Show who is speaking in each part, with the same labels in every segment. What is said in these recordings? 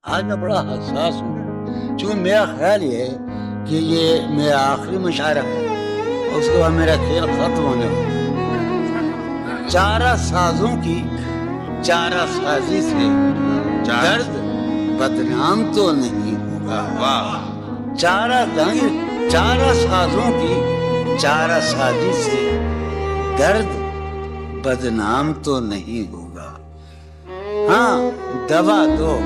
Speaker 1: آج میں بڑا حساس ہوں، چونکہ میرا خیال یہ ہے کہ یہ میرا آخری مشاعرہ ہے اور اس کے بعد میرا کھیل ختم ہونے والا۔ چارہ سازوں کی چارہ سازی سے درد بدنام تو نہیں ہوگا۔ چارہ سازوں کی چارہ سازی سے درد بدنام تو نہیں ہوگا۔ ہاں دوا دو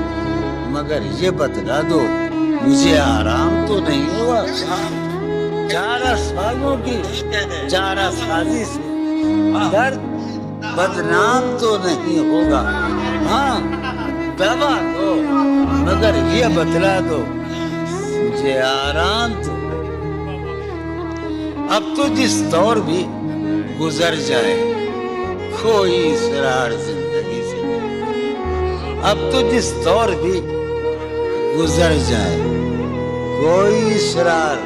Speaker 1: مگر یہ بتلا دو مجھے آرام تو نہیں ہوگا۔ چارہ سازوں کی چارہ سازی سے درد بدنام تو نہیں ہوگا۔ ہاں دوا دو مگر یہ بتلا دو مجھے آرام تو۔ اب تو جس دور بھی گزر جائے کوئی اسرار زندگی سے نہیں۔ اب تو جس دور بھی گزر جائے کوئی اسرار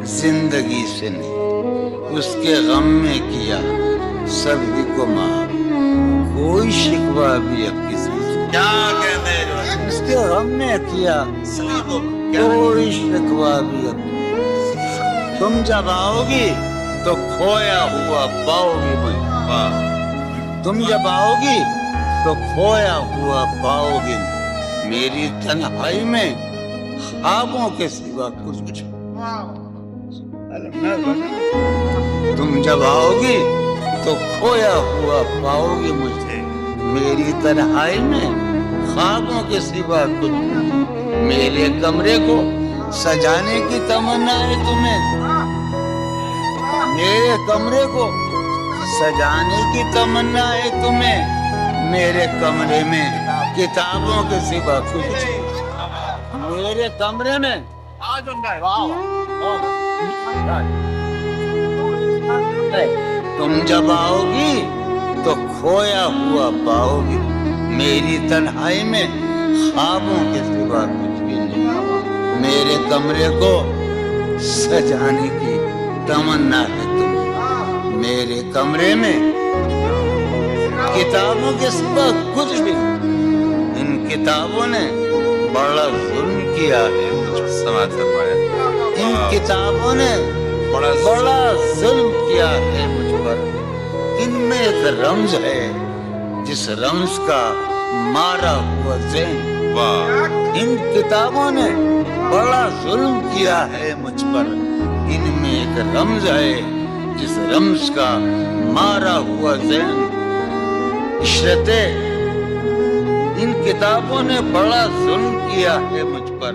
Speaker 1: زندگی سے نہیں۔ اس کے غم میں کیا سبھی کو معاف کوئی شکوہ بھی اب کسی سے۔
Speaker 2: کیا کہتے ہیں؟
Speaker 1: اس کے غم میں کیا کوئی شکوہ بھی اب۔ تم جب آؤ گی تو کھویا ہوا پاؤ گی مجھے۔ تم جب آؤ گی تو کھویا ہوا پاؤ گی میری تنہائی میں خوابوں کے سوا کچھ۔ تم جب آؤ گی تو کھویا ہوا پاؤ گی مجھے میری تنہائی میں خوابوں کے سوا کچھ۔ میرے کمرے کو سجانے کی تمنا ہے تمہیں، میرے کمرے کو سجانے کی تمنا ہے تمہیں، میرے کمرے میں کتابوں کے سوا کچھ۔ میرے کمرے میں تم جب آؤ گی تو کھویا ہوا پاؤ گی میری تنہائی میں خوابوں کے سوا کچھ بھی نہیں۔ میرے کمرے کو سجانے کی تمنا ہے تمہیں، میرے کمرے میں کتابوں کے سوا کچھ بھی نہیں۔ ان کتابوں نے بڑا ظلم کیا ہے مجھ پر۔ ان کتابوں نے بڑا ظلم کیا ہے مجھ پر۔ ان میں ایک رمز ہے جس رمز کا مارا ہوا ذہن۔ ان کتابوں نے بڑا ظلم کیا ہے مجھ پر۔ ان میں ایک رمز ہے جس رمز کا مارا ہوا ذہن۔ عشرتِ ان کتابوں نے بڑا ظلم کیا ہے مجھ پر۔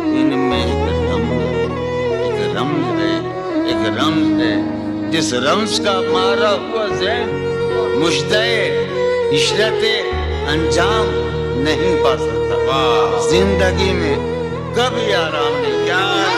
Speaker 1: ان میں ایک رمز ہے جس رمز کا مارا ہوا ذہن مشتاق عشرت انجام نہیں پا سکتا۔ زندگی میں کبھی آرام نہیں۔